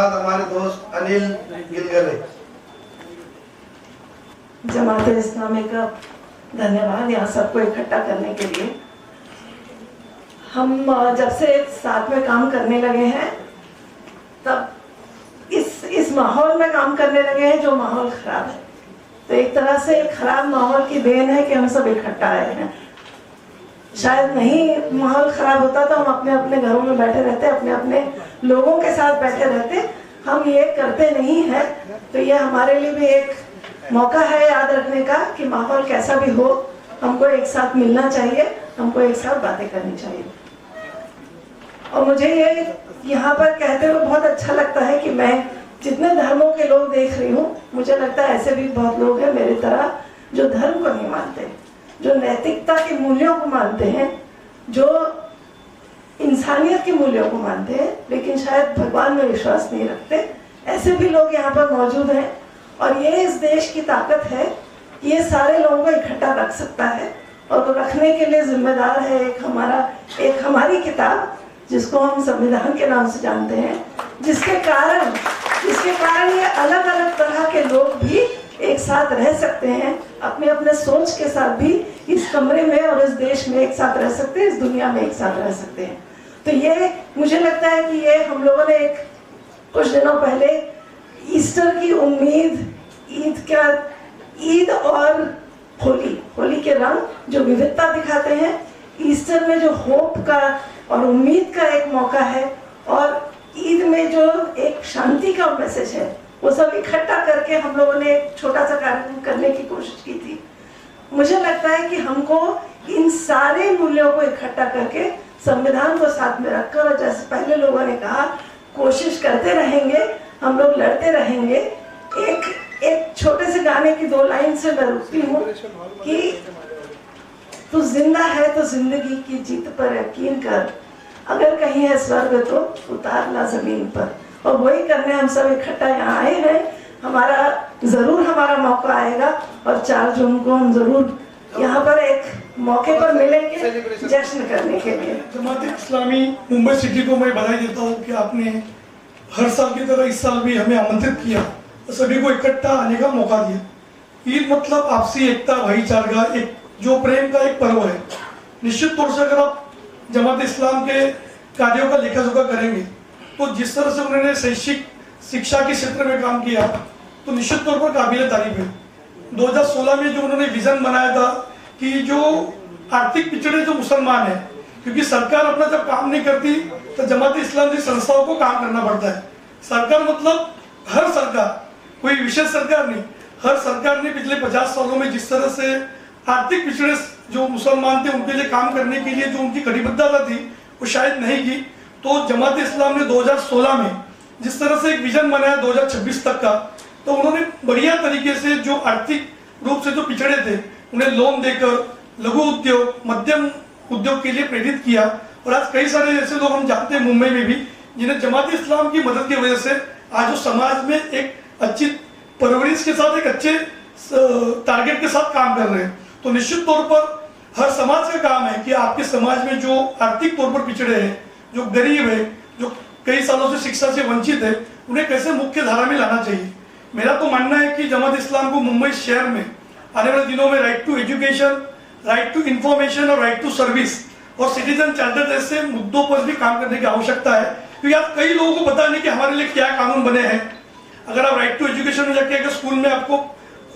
साथ हमारे दोस्त अनिल गिलगरे। जमात इस्लामी का धन्यवाद यहाँ सबको इकट्ठा करने के लिए। हम जब से साथ में काम करने लगे हैं तब इस माहौल में काम करने लगे हैं जो माहौल खराब है। तो एक तरह से खराब माहौल की देन है कि हम सब इकट्ठा आए हैं। शायद नहीं माहौल खराब होता तो हम अपने अपने घरों में बैठे रहते, अपने अपने लोगों के साथ बैठे रहते। हम ये करते नहीं हैं, तो ये हमारे लिए भी एक मौका है याद रखने का कि माहौल कैसा भी हो हमको एक साथ मिलना चाहिए, हमको एक साथ बातें करनी चाहिए। और मुझे ये यहाँ पर कहते हुए बहुत अच्छा लगता है कि मैं जितने धर्मों के लोग देख रही हूँ, मुझे लगता है ऐसे भी बहुत लोग हैं मेरी तरह जो धर्म को नहीं मानते, जो नैतिकता के मूल्यों को मानते हैं, जो इंसानियत के मूल्यों को मानते हैं, लेकिन शायद भगवान में विश्वास नहीं रखते। ऐसे भी लोग यहाँ पर मौजूद हैं और ये इस देश की ताकत है कि ये सारे लोगों को इकट्ठा रख सकता है। और रखने के लिए जिम्मेदार है एक हमारी किताब जिसको हम संविधान के नाम से जानते हैं, जिसके कारण ये अलग अलग तरह के लोग भी एक साथ रह सकते हैं, अपने अपने सोच के साथ भी इस कमरे में और इस देश में एक साथ रह सकते हैं, इस दुनिया में एक साथ रह सकते हैं। तो ये मुझे लगता है कि ये हम लोगों ने कुछ दिनों पहले ईस्टर की उम्मीद, ईद और होली के रंग जो विविधता दिखाते हैं, ईस्टर में जो होप का और उम्मीद का एक मौका है, और ईद में जो एक शांति का मैसेज है, वो सब इकट्ठा करके हम लोगों ने एक छोटा सा कार्यक्रम करने की कोशिश की थी। मुझे लगता है कि हमको इन सारे मूल्यों को इकट्ठा करके संविधान को साथ में रखकर, और जैसे पहले लोगों ने कहा, कोशिश करते रहेंगे, हम लोग लड़ते रहेंगे। एक छोटे से गाने की 2 लाइन से मैं रुकती हूँ कि तू जिंदा है तो जिंदगी की जीत पर यकीन कर, अगर कहीं है स्वर्ग तो उतार ला जमीन पर। और वही करने हम सब इकट्ठा यहाँ आए हैं। हमारा मौका आएगा और 4 जून को हम जरूर यहाँ पर एक मौके पर मिलेंगे जश्न करने के लिए। जमात इस्लामी मुंबई सिटी को मैं बधाई देता हूँ कि आपने हर साल की तरह इस साल भी हमें आमंत्रित किया, सभी को इकट्ठा आने का मौका दिया। ईद मतलब आपसी एकता, भाईचारा, एक जो प्रेम का एक पर्व है। निश्चित तौर से अगर आप जमात इस्लाम के कार्यों का लेखा जोखा करेंगे तो जिस तरह से उन्होंने शैक्षिक शिक्षा के क्षेत्र में काम किया तो निश्चित तौर पर काबिल तारीफ है। 2016 में जो उन्होंने विजन बनाया था कि जो आर्थिक पिछड़े जो मुसलमान हैं, क्योंकि सरकार अपना जब काम नहीं करती तो जमात इस्लाम की संस्थाओं को काम करना पड़ता है। सरकार मतलब हर सरकार, कोई विशेष सरकार नहीं, हर सरकार ने पिछले 50 सालों में जिस तरह से आर्थिक पिछड़े जो मुसलमान थे उनके लिए काम करने के लिए जो उनकी कटिबद्धता थी वो शायद नहीं की। तो जमात इस्लाम ने 2016 में जिस तरह से एक विजन बनाया 2026 तक का, तो उन्होंने बढ़िया तरीके से जो आर्थिक रूप से जो पिछड़े थे उन्हें लोन देकर लघु उद्योग, मध्यम उद्योग के लिए प्रेरित किया। और आज कई सारे ऐसे लोग हम जानते हैं मुंबई में भी जिन्हें जमात इस्लाम की मदद की वजह से आज जो समाज में एक अच्छी परवरिश के साथ, एक अच्छे टारगेट के साथ काम कर रहे हैं। तो निश्चित तौर पर हर समाज का काम है कि आपके समाज में जो आर्थिक तौर पर पिछड़े हैं, जो गरीब है, जो कई सालों से शिक्षा से वंचित है, उन्हें कैसे मुख्य धारा में लाना चाहिए। मेरा तो मानना है कि जमात इस्लाम को मुंबई शहर में आने वाले दिनों में right to education, right to information और राइट टू सर्विस और सिटीजन चार्टर जैसे मुद्दों पर भी काम करने की आवश्यकता है। क्योंकि आज कई लोगों को पता नहीं कि हमारे लिए क्या कानून बने हैं। अगर आप राइट टू एजुकेशन में जाके अगर स्कूल में आपको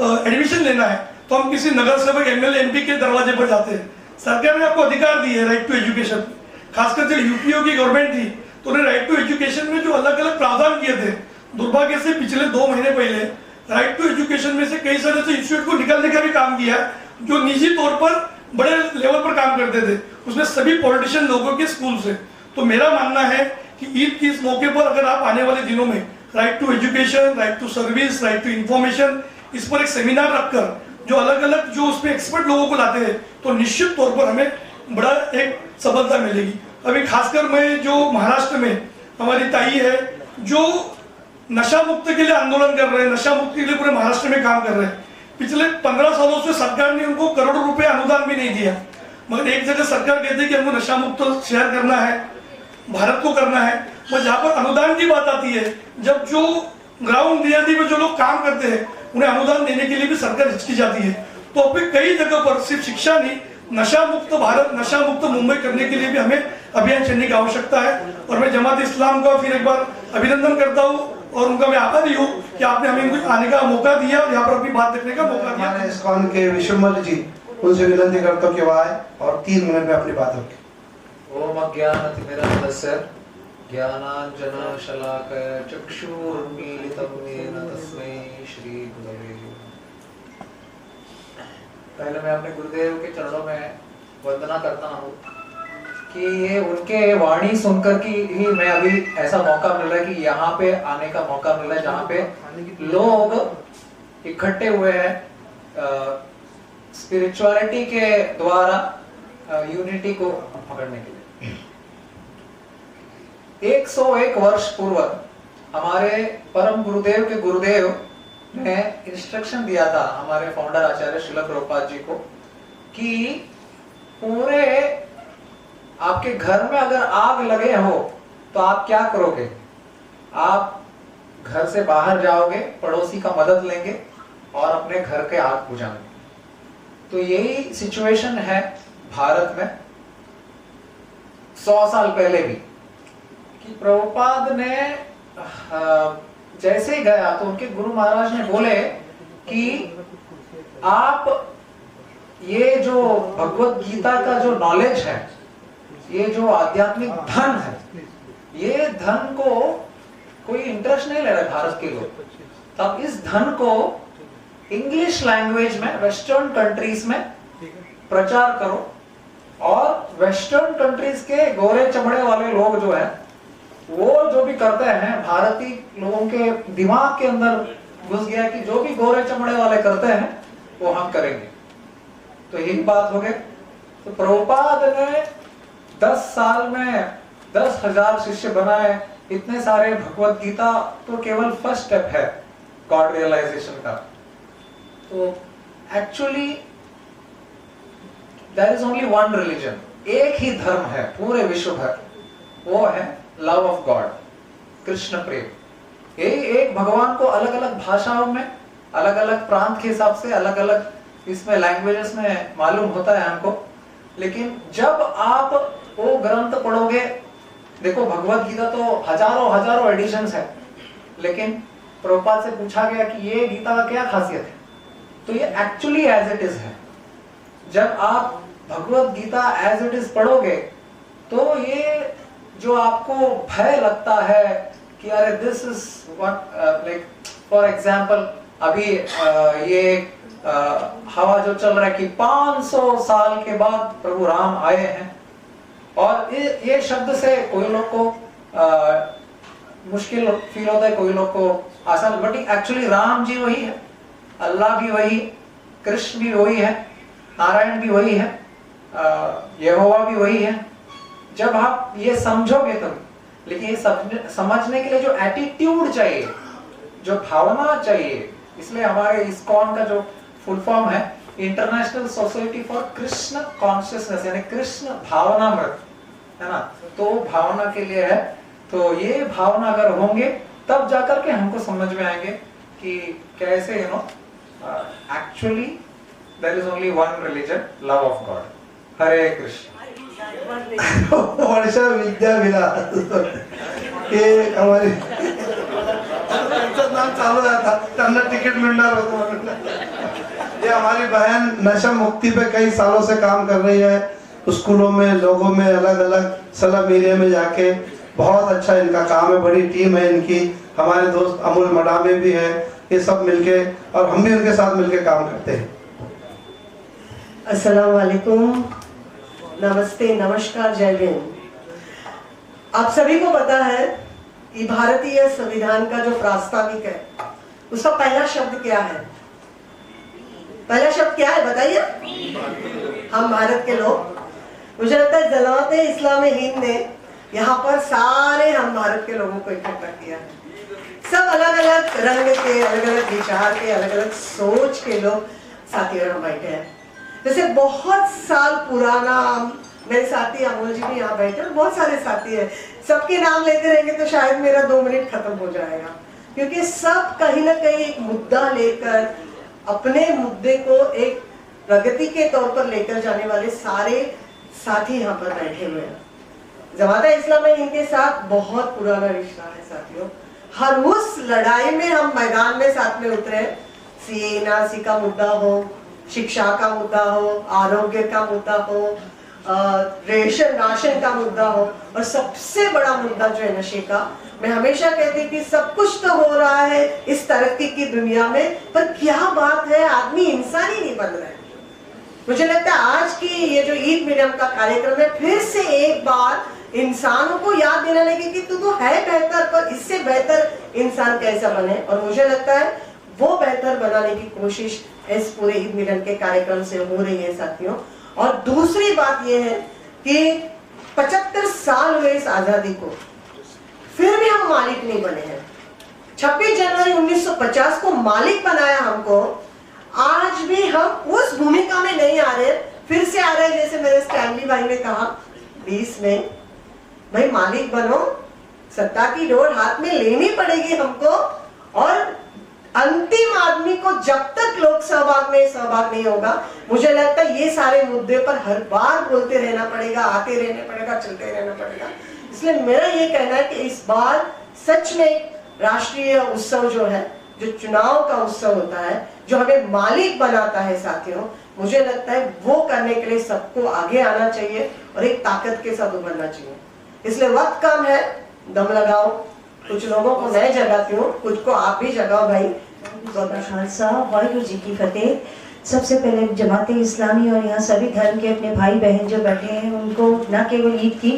एडमिशन लेना है तो हम किसी नगर सेवक, एमएलए, एमपी के दरवाजे पर जाते हैं। सरकार ने आपको अधिकार दी है राइट टू एजुकेशन। खासकर जब यूपीओ की गवर्नमेंट थी तो उन्हें राइट टू एजुकेशन में जो अलग अलग प्रावधान किए थे, दुर्भाग्य से पिछले 2 महीने पहले राइट टू एजुकेशन में से कई सारे इंस्टीट्यूट को निकालने का भी काम किया जो निजी तौर पर बड़े लेवल पर काम करते थे, उसमें सभी पॉलिटिशियन लोगों के स्कूल से। तो मेरा मानना है कि ईद के इस मौके पर अगर आप आने वाले दिनों में right to education, right to service, right to information, इस पर एक सेमिनार रखकर जो अलग अलग जो उसमें एक्सपर्ट लोगों को लाते हैं तो निश्चित तौर पर हमें बड़ा एक सफलता मिलेगी। अभी खासकर मैं जो महाराष्ट्र में हमारी ताई है जो नशा मुक्त के लिए आंदोलन कर रहे हैं, नशा मुक्ति के लिए पूरे महाराष्ट्र में काम कर रहे हैं। पिछले 15 सालों से सरकार ने उनको करोड़ों रुपए अनुदान भी नहीं दिया, मगर एक जगह सरकार कहती है कि हमको नशा मुक्त शहर करना है, भारत को करना है। और जहाँ पर अनुदान की बात आती है, जब जो ग्राउंड रियालिटी में जो लोग काम करते हैं उन्हें अनुदान देने के लिए भी सरकार हिचकी जाती है। तो अभी कई जगह पर सिर्फ शिक्षा नहीं, नशा मुक्त भारत, नशा मुक्त मुंबई करने के लिए भी हमें अभियान चलने की आवश्यकता है। और मैं जमात इस्लाम का फिर एक बार अभिनंदन करता हूँ और उनका मैं आभारी हूँ कि आपने हमें आने का मौका दिया और यहाँ पर अपनी बात रखने का मौका दिया। हमारे इस्कॉन के विश्वमल जी, उनसे विनती करता हूँ कि वह आए और 3 मिनट में अपनी बात रखें। ओम अज्ञानतिमिरन्धस्य ज्ञानाञ्जन शलाकया चक्षुरुन्मीलितं येन तस्मै श्री गुरवे नमः। पहले मैं अपने गुरुदेव के चरणों में वंदना करता हूँ कि ये उनके वाणी सुनकर की ही मैं अभी ऐसा मौका मिल रहा है कि यहाँ पे आने का मौका मिल रहा है जहाँ पे लोग इकट्ठे हुए हैं स्पिरिचुअलिटी के द्वारा यूनिटी को पकड़ने के लिए। 101 वर्ष पूर्व हमारे परम गुरुदेव के गुरुदेव ने इंस्ट्रक्शन दिया था हमारे फाउंडर आचार्य श्रील प्रभुपाद जी को कि पूरे आपके घर में अगर आग लगे हो तो आप क्या करोगे? आप घर से बाहर जाओगे, पड़ोसी का मदद लेंगे और अपने घर के आग बुझाएंगे। तो यही सिचुएशन है भारत में 100 साल पहले भी, कि प्रभुपाद ने जैसे ही गया तो उनके गुरु महाराज ने बोले कि आप ये जो भगवत गीता का जो नॉलेज है, ये जो आध्यात्मिक धन है, ये धन को कोई इंटरेस्ट नहीं ले रहे भारत के लोग। तब इस धन को इंग्लिश लैंग्वेज में वेस्टर्न कंट्रीज में प्रचार करो और वेस्टर्न कंट्रीज के गोरे चमड़े वाले लोग जो है वो जो भी करते हैं, भारतीय लोगों के दिमाग के अंदर घुस गया कि जो भी गोरे चमड़े वाले करते हैं वो हम करेंगे। तो यही बात हो गई। तो प्रभुपाद ने 10 साल में 10,000 शिष्य बनाए, इतने सारे भगवत गीता तो केवल फर्स्ट स्टेप है गॉड रियलाइजेशन का। तो actually there is only one religion, एक ही धर्म है पूरे विश्व भर, वो है लव ऑफ गॉड, कृष्ण प्रेम। ये एक भगवान को अलग अलग भाषाओं में, अलग अलग प्रांत के हिसाब से, अलग अलग इसमें लैंग्वेजेस में मालूम होता है हमको। लेकिन जब आप वो ग्रंथ पढ़ोगे, देखो भगवत गीता तो हजारों एडिशंस है, लेकिन प्रभुपाद से पूछा गया कि ये गीता का क्या खासियत है, तो ये एक्चुअली एज इट इज है। जब आप Bhagavad Gita as it is पढ़ोगे तो ये जो आपको भय लगता है कि अरे this is what, like for example अभी ये हवा जो चल रहा है कि 500 साल के बाद प्रभु राम आए हैं, और ये शब्द से कोई लोग को मुश्किल फील होता है, कोई लोग को आसान, बट एक्चुअली राम जी वही है, अल्लाह भी वही, कृष्ण भी वही है, नारायण भी वही है, यहोवा भी वही है। जब आप ये समझोगे तब, लेकिन ये समझने के लिए जो एटीट्यूड चाहिए, जो भावना चाहिए, इसलिए हमारे इस्कॉन का जो फुल फॉर्म है international society for Krishna consciousness, यानी कृष्ण भावनामृत, है ना। तो भावना के लिए है। तो ये भावना अगर होंगे तब जाकर के हमको समझ में आएंगे कि कैसे actually there is only one religion, love of God. Hare Krishna. Varsha Vidya Vilas हे हमारे नाम चालू था, त्यांना तिकीट मिलना होता। ये हमारी बहन नशा मुक्ति पे कई सालों से काम कर रही है, स्कूलों में, लोगों में, अलग अलग स्लम एरिया में जाके। बहुत अच्छा इनका काम है, बड़ी टीम है इनकी। हमारे दोस्त अमूल मडामे भी है, ये सब मिलके, और हम भी उनके साथ मिलके काम करते हैं। अस्सलाम वालेकुम, नमस्ते, नमस्कार, जय हिंद। आप सभी को पता है कि भारतीय संविधान का जो प्रास्ताविक है उसका पहला शब्द क्या है? पहला शब्द क्या है बताइए? हम भारत के लोग, मुझे लगता है जमात-ए इस्लामी हिंद ने यहाँ पर सारे हम भारत के लोगों को इकट्ठा किया है। सब अलग अलग रंग के, अलग अलग विचार के, अलग अलग सोच के लोग साथियों में बैठे हैं। जैसे बहुत साल पुराना मेरे साथी अमोल जी भी यहाँ बैठे और बहुत सारे साथी हैं, सबके नाम लेते रहेंगे तो शायद मेरा 2 मिनट खत्म हो जाएगा, क्योंकि सब कहीं ना कहीं एक मुद्दा लेकर, अपने मुद्दे को एक प्रगति के तौर पर लेकर जाने वाले सारे साथी यहाँ पर बैठे हुए हैं। जमात इस्लामी इनके साथ बहुत पुराना रिश्ता है साथियों। हर उस लड़ाई में हम मैदान में साथ में उतरे, सीए एनआरसी का मुद्दा हो, शिक्षा का मुद्दा हो, आरोग्य का मुद्दा हो, राशन का मुद्दा हो, और सबसे बड़ा मुद्दा जो है नशे का। मैं हमेशा कहती थी सब कुछ तो हो रहा है इस तरक्की की दुनिया में, पर क्या बात है आदमी इंसान ही नहीं बन रहा है। मुझे लगता है आज की ये जो ईद मिलन का कार्यक्रम है, फिर से एक बार इंसानों को याद दिला लगे कि तू तो है बेहतर, पर इससे बेहतर इंसान कैसा बने। और मुझे लगता है वो बेहतर बनाने की कोशिश इस पूरे ईद मिलन के कार्यक्रम से हो रही है साथियों। और दूसरी बात यह है कि 75 साल हुए इस आजादी को, फिर भी हम मालिक नहीं बने हैं। 26 जनवरी 1950 को मालिक बनाया हमको, आज भी हम उस भूमिका में नहीं आ रहे, फिर से आ रहे जैसे मेरे स्टैनली भाई ने कहा 20 में, भाई मालिक बनो, सत्ता की डोर हाथ में लेनी पड़ेगी हमको, और अंतिम आदमी को जब तक लोक सहभाग नहीं होगा, मुझे लगता है ये सारे मुद्दे पर हर बार बोलते रहना पड़ेगा, आते रहना पड़ेगा, चलते रहना पड़ेगा। इसलिए मेरा ये कहना है कि इस बार सच में राष्ट्रीय उत्सव जो है, जो चुनाव का उत्सव होता है, जो हमें मालिक बनाता है साथियों, मुझे लगता है वो करने के लिए सबको आगे आना चाहिए और एक ताकत के साथ उभरना चाहिए। इसलिए वक्त कम है, दम लगाओ। कुछ लोगों को मैं जगाती हूँ, कुछ को आप भी जगाओ भाई। खालसा वाहिगुरु जी की फतेह। सबसे पहले जमात इस्लामी और यहाँ सभी धर्म के अपने भाई बहन जो बैठे हैं, उनको न केवल ईद की,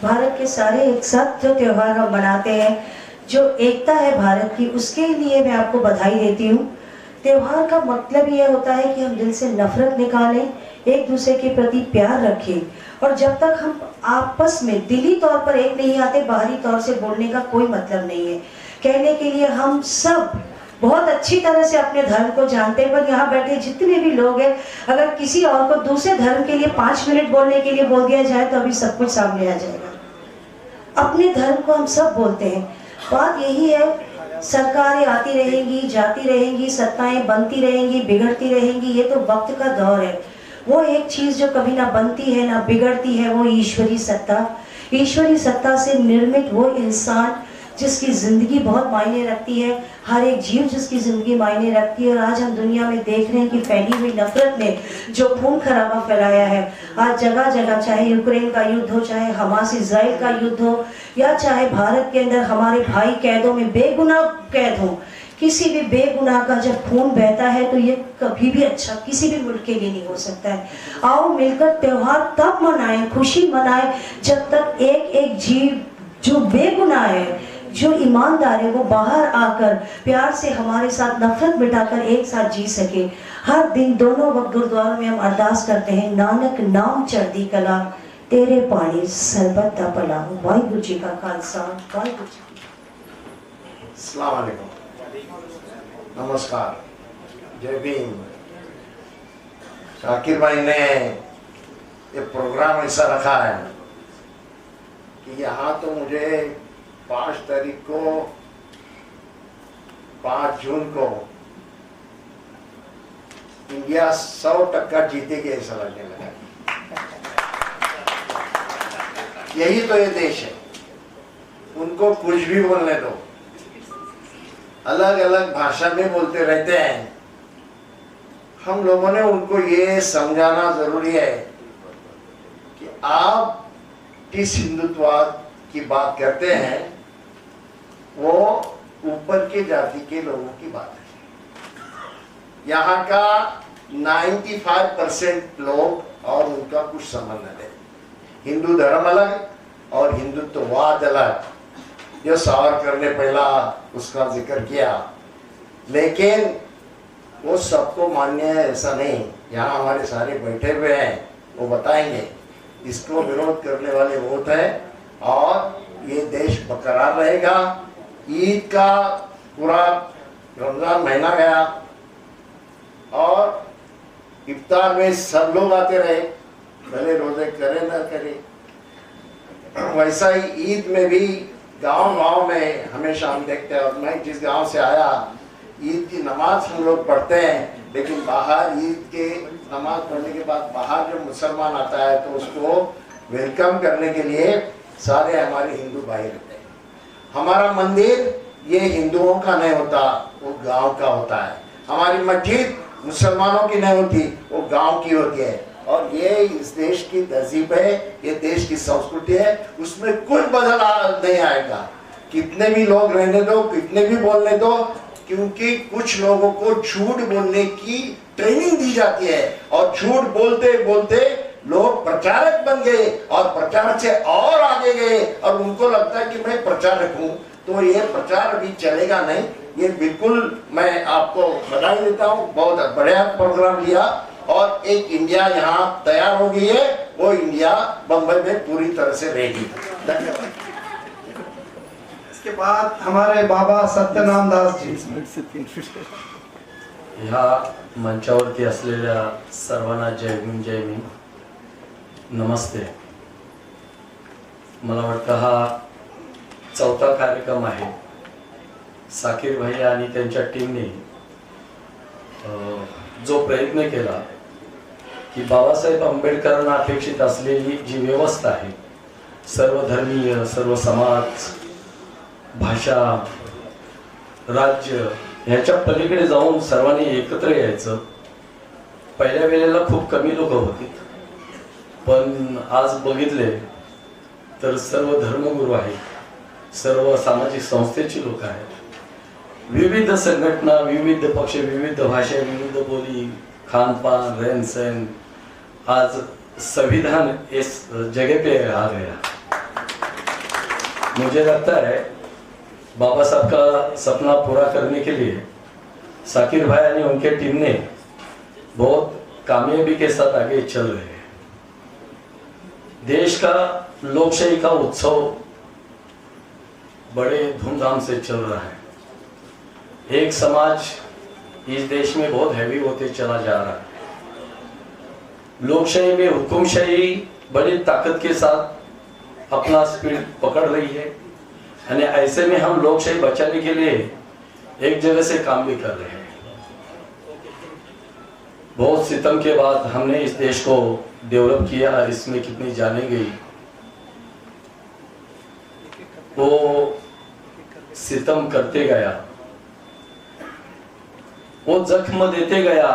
भारत के सारे एक साथ जो त्यौहार हम मनाते हैं, जो एकता है भारत की, उसके लिए मैं आपको बधाई देती हूँ। त्यौहार का मतलब यह होता है कि हम दिल से नफरत निकालें, एक दूसरे के प्रति प्यार रखें, और जब तक हम आपस में दिली तौर पर एक नहीं आते, बाहरी तौर से बोलने का कोई मतलब नहीं है। कहने के लिए हम सब बहुत अच्छी तरह से अपने धर्म को जानते हैं, पर यहाँ बैठे जितने भी लोग हैं, अगर किसी और को दूसरे धर्म के लिए 5 मिनट बोलने के लिए बोल दिया जाए तो अभी सब कुछ सामने आ जाएगा। अपने धर्म को हम सब बोलते हैं। बात यही है, सरकारें आती रहेंगी, जाती रहेंगी, सत्ताएं बनती रहेंगी, बिगड़ती रहेंगी, ये तो वक्त का दौर है। वो एक चीज जो कभी ना बनती है ना बिगड़ती है, वो ईश्वरी सत्ता। ईश्वरी सत्ता से निर्मित वो इंसान जिसकी जिंदगी बहुत मायने रखती है, हर एक जीव जिसकी जिंदगी मायने रखती है। और आज हम दुनिया में देख रहे हैं कि फैली हुई नफरत ने जो खून खराबा फैलाया है, आज जगह जगह, चाहे यूक्रेन का युद्ध हो, चाहे हमास इजराइल का युद्ध हो, या चाहे भारत के अंदर हमारे भाई कैदों में बेगुनाह कैद हो, किसी भी बेगुनाह का जब खून बहता है तो ये कभी भी अच्छा किसी भी मुल्क के लिए नहीं हो सकता है। आओ मिलकर त्योहार तब मनाएं, खुशी मनाएं, जब तक एक एक जीव जो बेगुनाह है, जो ईमानदार है, वो बाहर आकर प्यार से हमारे साथ नफरत मिटाकर एक साथ जी सके। हर दिन दोनों वक्त गुरुद्वारों में हम अरदास करते हैं, नानक नाम चढ़दी कला, तेरे पानी सरबत दा भला। वाहिगुरु जी का खालसा, वाहिगुरु जी की फतेह। अस्सलाम वालेकुम, नमस्कार, जय भीम। शाकिर भाई ने ये प्रोग्राम ऐसा रखा है कि यहाँ तो मुझे 5 तारीख को, 5 जून को इंडिया 100% जीतेगी ऐसा लगने लगा। यही तो ये देश है, उनको कुछ भी बोलने दो, अलग अलग भाषा में बोलते रहते हैं। हम लोगों ने उनको ये समझाना जरूरी है कि आप किस हिंदुत्ववाद की बात करते हैं, वो ऊपर के जाति के लोगों की बात है। यहाँ का 95% लोग और उनका कुछ संबंध नहीं। हिंदू धर्म अलग और हिंदुत्ववाद अलग, जो सावरकर ने पहला उसका जिक्र किया, लेकिन वो सबको मान्य है ऐसा नहीं। यहाँ हमारे सारे बैठे हुए हैं, वो बताएंगे। इसको विरोध करने वाले बहुत है और ये देश बरकरार रहेगा। ईद का पूरा रमजान महीना गया और इफ्तार में सब लोग आते रहे, भले रोजे करे ना करे। वैसा ही ईद में भी गांव में हमेशा हम देखते हैं, और मैं जिस गांव से आया, ईद की नमाज हम लोग पढ़ते हैं, लेकिन बाहर ईद के नमाज पढ़ने के बाद बाहर जो मुसलमान आता है तो उसको वेलकम करने के लिए सारे हमारे हिंदू भाई रहते हैं। हमारा मंदिर ये हिंदुओं का नहीं होता, वो गांव का होता है। हमारी मस्जिद मुसलमानों की नहीं होती, वो गांव की होती है। और ये इस देश की तहजीब है, ये देश की संस्कृति है, उसमें कोई बदल नहीं आएगा। कितने भी लोग रहने दो, कितने भी बोलने दो, क्योंकि कुछ लोगों को झूठ बोलने की ट्रेनिंग दी जाती है, और झूठ बोलते बोलते लोग प्रचारक बन गए, और प्रचार से और आगे गए, और उनको लगता है कि मैं प्रचारक हूँ। तो ये प्रचार अभी चलेगा नहीं। ये बिल्कुल मैं आपको बधाई देता हूँ, बहुत बढ़िया प्रोग्राम लिया, और एक इंडिया यहाँ तैयार हो गई है, वो इंडिया बम्बई में पूरी तरह से रहेगी। धन्यवाद। इसके बाद हमारे बाबा सत्यनाम दास जी। ह्या मंचावरती असलेल्या सर्वांना जय भीम जय भीम, नमस्ते। मला वाटतं हा चौथा कार्यक्रम आहे। साकीर भाई आणि त्यांच्या टीमने जो प्रयत्न केला की बाबासाहेब आंबेडकरांना अपेक्षित असलेली जी व्यवस्था आहे, सर्वधर्मीय, सर्व समाज, भाषा, राज्य ह्याच्या पलीकडे जाऊन सर्वांनी एकत्र यायचं। पहिल्या वेळेला खूप कमी लोक होते, पण आज बघितले तर सर्व धर्मगुरू आहेत, सर्व सामाजिक संस्थेची लोक आहेत, विविध संघटना, विविध पक्ष, विविध भाषा, विविध बोली, खानपान, रहन सहन, आज संविधान इस जगह पे आ गया। मुझे लगता है बाबा साहब का सपना पूरा करने के लिए साकिर भाई और उनके टीम ने बहुत कामयाबी के साथ आगे चल रहे हैं। देश का लोकशाही का उत्सव बड़े धूमधाम से चल रहा है। एक समाज इस देश में बहुत हैवी होते चला जा रहा है। लोकशाही में हुकुमशाही बड़ी ताकत के साथ अपना स्पीड पकड़ रही है, यानी ऐसे में हम लोकशाही बचाने के लिए एक जगह से काम भी कर रहे हैं। बहुत सितम के बाद हमने इस देश को डेवलप किया, इसमें कितनी जाने गई, वो सितम करते गया, वो जख्म देते गया,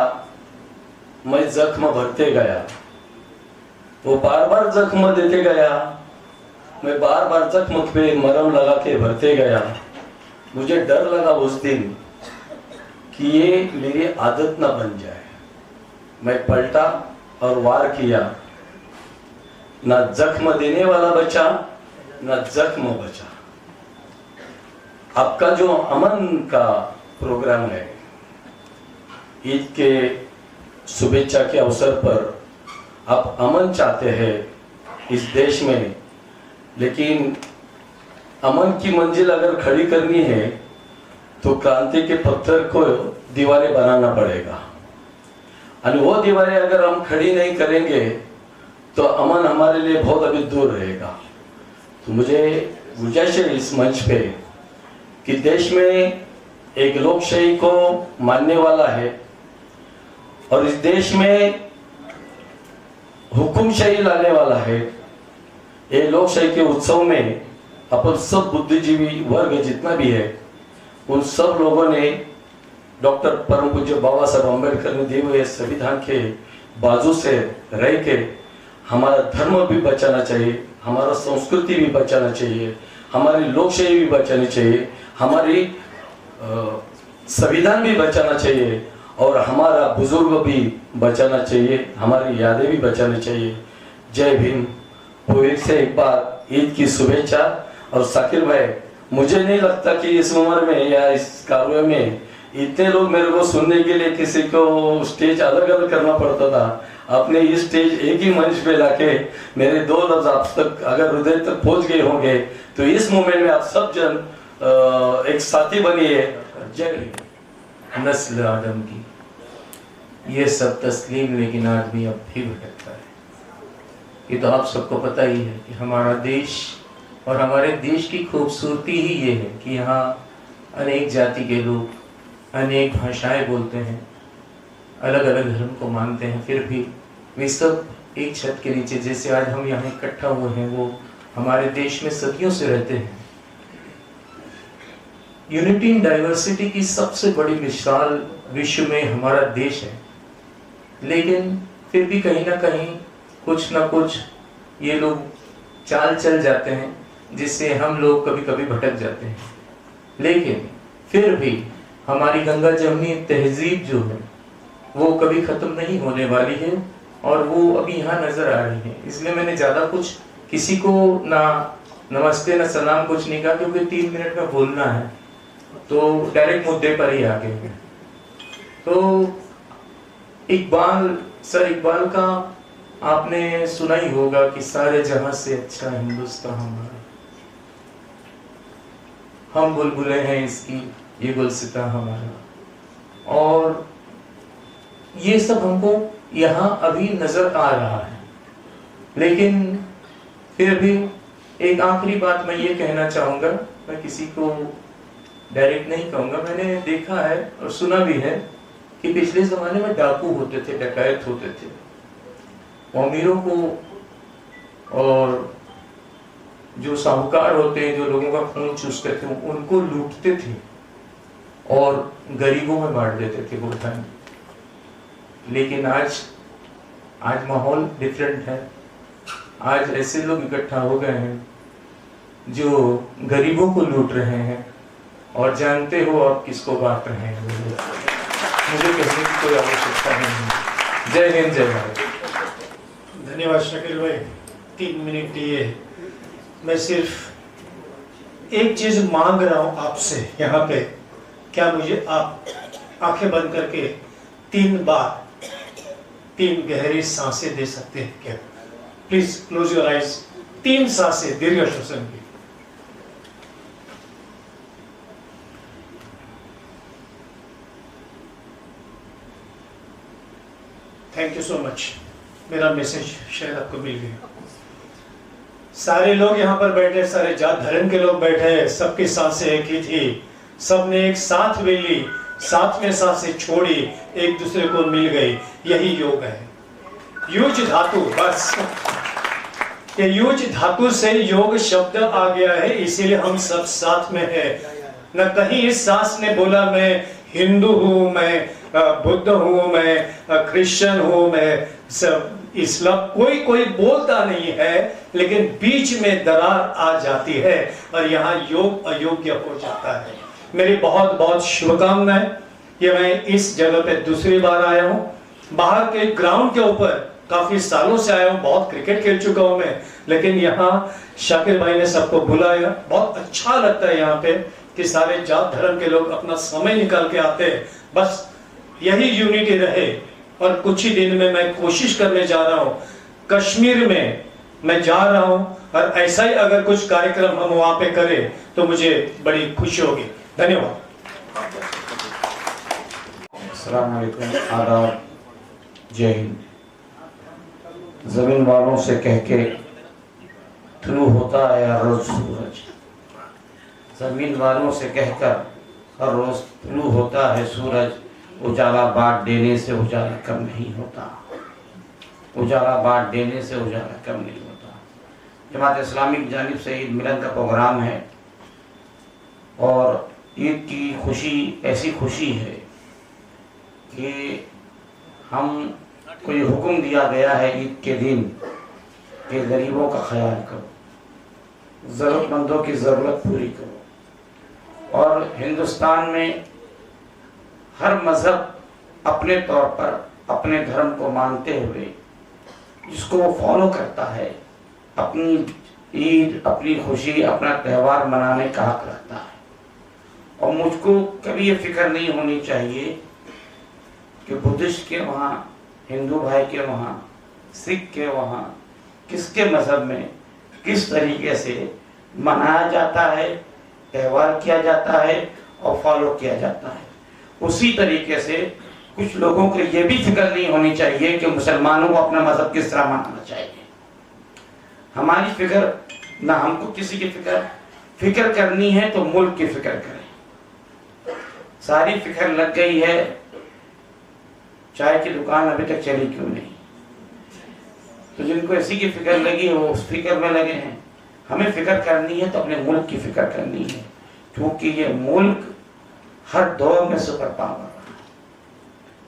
मैं जख्म भरते गया, वो बार बार जख्म देते गया, मैं बार बार जख्म पे मरहम लगा के भरते गया। मुझे डर लगा उस दिन कि ये मेरी आदत ना बन जाए। मैं पलटा और वार किया, ना जख्म देने वाला बचा, ना जख्म बचा। आपका जो अमन का प्रोग्राम है, ईद के शुभेच्छा के अवसर पर आप अमन चाहते हैं इस देश में, लेकिन अमन की मंजिल अगर खड़ी करनी है तो क्रांति के पत्थर को दीवारें बनाना पड़ेगा, और वो दीवारें अगर हम खड़ी नहीं करेंगे तो अमन हमारे लिए बहुत अभी दूर रहेगा। तो मुझे गुजारिश है इस मंच पे कि देश में एक लोकशाही को मानने वाला है, और इस देश में हुकुमशाही लाने वाला है। ये लोकशाही के उत्सव में अपन सब बुद्धिजीवी वर्ग जितना भी है, उन सब लोगों ने डॉक्टर परम पूज्य बाबा साहब अम्बेडकर ने दिए हुए संविधान के बाजू से रह के हमारा धर्म भी बचाना चाहिए, हमारा संस्कृति भी बचाना चाहिए, हमारी लोकशाही भी बचानी चाहिए, हमारी संविधान भी बचाना चाहिए, और हमारा बुजुर्ग भी बचाना चाहिए, हमारी यादें भी बचानी चाहिए। जय भीम। फिर से एक बार ईद की शुभेच्छा। और साकिर भाई, मुझे नहीं लगता कि इस उम्र में या इस कार्य में इतने लोग मेरे को सुनने के लिए किसी को स्टेज अलग अलग करना पड़ता था। आपने ये स्टेज एक ही मंच पे लाके मेरे दो लफ्ज आप तक अगर हृदय तक पहुंच गए होंगे, तो इस मोमेंट में आप सब जन एक साथी बनिए। जय हिंद। नस्ल आदम की ये सब तस्लीम, लेकिन आदमी अब भी भटकता है। ये तो आप सबको पता ही है कि हमारा देश और हमारे देश की खूबसूरती ही ये है कि यहाँ अनेक जाति के लोग अनेक भाषाएं बोलते हैं, अलग अलग धर्म को मानते हैं, फिर भी वे सब एक छत के नीचे जैसे आज हम यहाँ इकट्ठा हुए हैं वो हमारे देश में सदियों से रहते हैं। यूनिटी इन डाइवर्सिटी की सबसे बड़ी मिसाल विश्व में हमारा देश है, लेकिन फिर भी कहीं ना कहीं कुछ ना कुछ ये लोग चाल चल जाते हैं जिससे हम लोग कभी कभी भटक जाते हैं। लेकिन फिर भी हमारी गंगा जमुनी तहजीब जो है वो कभी खत्म नहीं होने वाली है और वो अभी यहाँ नजर आ रही है। इसलिए मैंने ज्यादा कुछ किसी को ना नमस्ते ना सलाम कुछ नहीं कहा, क्योंकि 3 मिनट में बोलना है, तो डायरेक्ट मुद्दे पर ही आ गए। तो इकबाल का आपने सुना ही होगा कि सारे जहां से अच्छा हिंदुस्तान हमारा, हम बुलबुलें हैं इसकी ये गुलसिता हमारा। और ये सब हमको यहाँ अभी नजर आ रहा है। लेकिन फिर भी एक आखिरी बात मैं ये कहना चाहूंगा, मैं किसी को डायरेक्ट नहीं कहूंगा, मैंने देखा है और सुना भी है कि पिछले जमाने में डाकू होते थे, डकैत होते थे, अमीरों को और जो साहूकार होते हैं जो लोगों का खून चूसते थे उनको लूटते थे और गरीबों में बांट देते थे वो धन। लेकिन आज माहौल डिफरेंट है। आज ऐसे लोग इकट्ठा हो गए हैं जो गरीबों को लूट रहे हैं और जानते हो आप किसको बांट रहे हैं। मुझे कहने की कोई आवश्यकता नहीं है। जय हिंद, जय भारत। धन्यवाद शकील भाई, 3 मिनट दिए। मैं सिर्फ एक चीज मांग रहा हूं आपसे यहाँ पे, क्या मुझे आप आंखें बंद करके 3 बार 3 गहरी सांसें दे सकते हैं क्या? Please close your eyes. 3 सांसें दीर्घ श्वसन की। Thank you so much. मेरा मैसेज शायद आपको मिल गया। सारे लोग यहाँ पर बैठे, सारे जात धर्म के लोग बैठे, सबकी सांसें एक ही थी, सबने एक साथ ले ली, साथ में सांसें छोड़ी, एक दूसरे को मिल गई। यही योग है। युज धातु, बस ये युज धातु से योग शब्द आ गया है, इसीलिए हम सब साथ में है। न कहीं इस सांस ने बोला मैं हिंदू हूँ, मैं बुद्ध हूँ, मैं क्रिश्चियन हूँ, मैं सब इस्लाम, कोई बोलता नहीं है, लेकिन बीच में दरार आ जाती है और यहाँ योग अयोग्य हो जाता है। मेरी बहुत बहुत शुभकामनाएं। ये मैं इस जगह पे दूसरी बार आया हूँ। बाहर के ग्राउंड के ऊपर काफी सालों से आया हूँ, बहुत क्रिकेट खेल चुका हूँ मैं, लेकिन यहाँ शाकिर भाई ने सबको बुलाया। बहुत अच्छा लगता है यहाँ पे कि सारे जात धर्म के लोग अपना समय निकाल के आते हैं। बस यही यूनिटी रहे। और कुछ ही दिन में मैं कोशिश करने जा रहा हूँ, कश्मीर में मैं जा रहा हूँ, और ऐसा ही अगर कुछ कार्यक्रम हम वहां पे करें तो मुझे बड़ी खुशी होगी। धन्यवाद। अस्सलाम वालेकुम, आदाब, जय हिंद। जमीन वालों से कह के तुलू होता है हर रोज सूरज, जमीन वालों से कहकर हर रोज तुलू होता है सूरज। उजाला बांट देने से उजाला कम नहीं होता, उजाला बांट देने से उजाला कम नहीं होता। जमात इस्लामी की जानिब से ईद मिलन का प्रोग्राम है और ईद की खुशी ऐसी खुशी है कि हम कोई हुक्म दिया गया है ईद के दिन कि गरीबों का ख्याल करो, ज़रूरतमंदों की ज़रूरत पूरी करो। और हिंदुस्तान में हर मज़हब अपने तौर पर अपने धर्म को मानते हुए जिसको वो फॉलो करता है, अपनी ईद, अपनी खुशी, अपना त्यौहार मनाने का हक रखता है। और मुझको कभी ये फिक्र नहीं होनी चाहिए कि बुद्धिस्ट के वहाँ, हिंदू भाई के वहाँ, सिख के वहाँ किसके मज़हब में किस तरीके से मनाया जाता है, त्यौहार किया जाता है और फॉलो किया जाता है। उसी तरीके से कुछ लोगों को ये भी फिक्र नहीं होनी चाहिए कि मुसलमानों को अपना मजहब किस तरह मनाना चाहिए। हमारी फिक्र ना हमको किसी की फिक्र करनी है तो मुल्क की फिक्र करें। सारी फिक्र लग गई है, चाय की दुकान अभी तक चली क्यों नहीं? तो जिनको इसी की फिक्र लगी है वो उस फिक्र में लगे हैं। हमें फिक्र करनी है तो अपने मुल्क की फिक्र करनी है, क्योंकि ये मुल्क हर दौर में सुपर पावर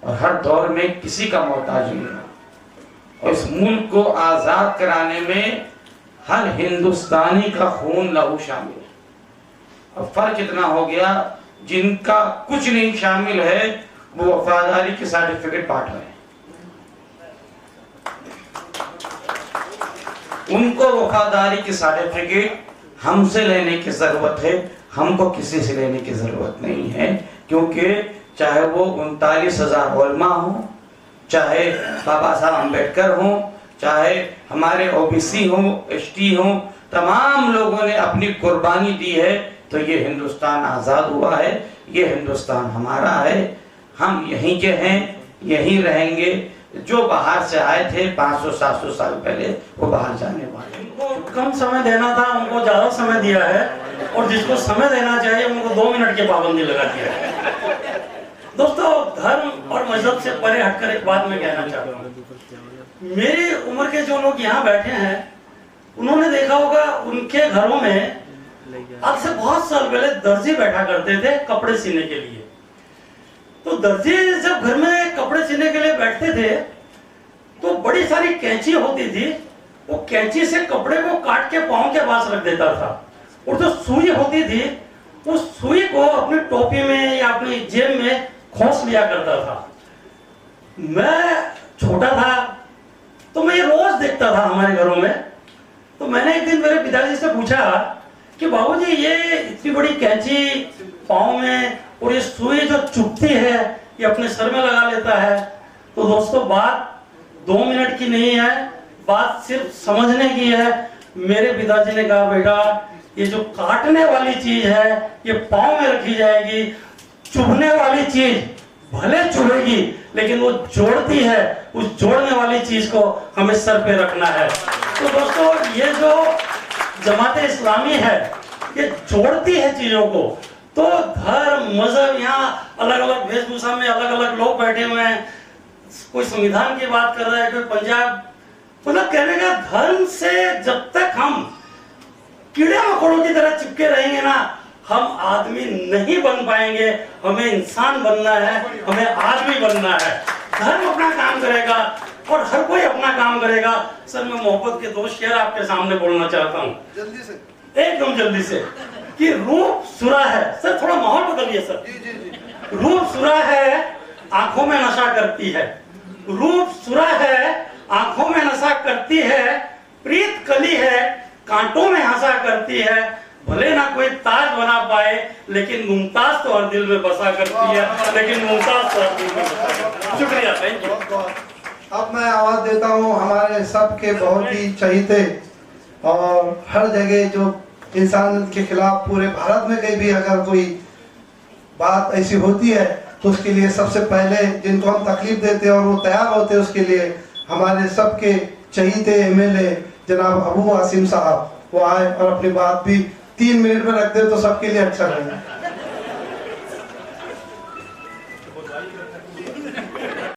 और हर दौर में किसी का मोहताज नहीं रहा, और इस मुल्क को आजाद कराने में हर हिंदुस्तानी का खून लहू शामिल है। और फर्क इतना हो गया, जिनका कुछ नहीं शामिल है वो वफादारी के सर्टिफिकेट बांट रहे हैं। उनको वफादारी की सर्टिफिकेट हमसे लेने की जरूरत है, हमको किसी से लेने की जरूरत नहीं है, क्योंकि चाहे वो 39,000 उलमा हो, चाहे बाबा साहब अम्बेडकर हो, चाहे हमारे ओबीसी हो, एसटी हो, तमाम लोगों ने अपनी कुर्बानी दी है, तो ये हिंदुस्तान आजाद हुआ है, ये हिंदुस्तान हमारा है, हम यहीं के हैं, यहीं रहेंगे। जो बाहर से आए थे 500-700 साल पहले वो बाहर जाने वाले। उनको कम समय देना था, उनको ज्यादा समय दिया है, और जिसको समय देना चाहिए उनको 2 मिनट की पाबंदी लगा दिया है। दोस्तों, धर्म और मजहब से परे हटकर एक बात मैं कहना चाहता हूँ। मेरी उम्र के जो लोग यहाँ बैठे हैं, उन्होंने देखा होगा उनके घरों में आज से बहुत साल पहले दर्जी बैठा करते थे कपड़े सीने के लिए। तो दर्जी जब घर में कपड़े सीने के लिए बैठते थे तो बड़ी सारी कैंची होती थी, वो कैंची से कपड़े को काट के पांव के पास रख देता था, और जो सुई होती थी उस सुई को अपनी टोपी में या अपनी जेब में खोस लिया करता था। मैं छोटा था तो मैं ये रोज देखता था हमारे घरों में। तो मैंने एक दिन मेरे पिताजी से पूछा कि बाबूजी, ये इतनी बड़ी कैंची पाँव में और ये सुई जो चुभती है ये अपने सर में लगा लेता है। तो दोस्तों, बात 2 मिनट की नहीं है, बात सिर्फ समझने की है। मेरे पिताजी ने कहा, बेटा ये जो काटने वाली चीज है ये पाँव में रखी जाएगी, चुभने वाली चीज भले चुभेगी लेकिन वो जोड़ती है, उस जोड़ने वाली चीज को हमें सर पे रखना है। तो दोस्तों, ये जो जमात इस्लामी है ये जोड़ती है चीजों को। तो धर्म, मजहब, यहाँ अलग अलग वेशभूषा में अलग अलग लोग बैठे हुए हैं, कोई संविधान की बात कर रहा है, कोई पंजाब, मतलब कहने का धर्म से जब तक हम कीड़े मकोड़ों की तरह चिपके रहेंगे ना, हम आदमी नहीं बन पाएंगे। हमें इंसान बनना है, हमें आदमी बनना है। धर्म अपना काम करेगा और हर कोई अपना काम करेगा। सर, मैं मोहब्बत के 2 शेर आपके सामने बोलना चाहता हूँ, जल्दी से, एकदम जल्दी से, कि रूप सुरा है। सर, थोड़ा माहौल बदलिए सर। रूप सुरा है, आंखों में नशा करती है। रूप सुरा है, आंखों में नशा करती है। प्रीत कली है, कांटों में हंसा करती है। भले ना कोई ताज बना पाए लेकिन मुमताज तो हर दिल में बसा करती है, लेकिन मुमताज तो हर दिल में बसा करती है। शुक्रिया, थैंक यू। अब मैं आवाज देता हूँ हमारे सबके बहुत ही चहीते और हर जगह जो इंसान के खिलाफ पूरे भारत में कहीं भी अगर कोई बात ऐसी होती है तो उसके लिए सबसे पहले जिनको हम तकलीफ देते हैं और वो तैयार होते हैं उसके लिए हमारे सबके चहीते एमएलए जनाब अबू आसिम साहब, वो आए और अपनी बात भी 3 मिनट में रख दे तो सबके लिए अच्छा रहेगा।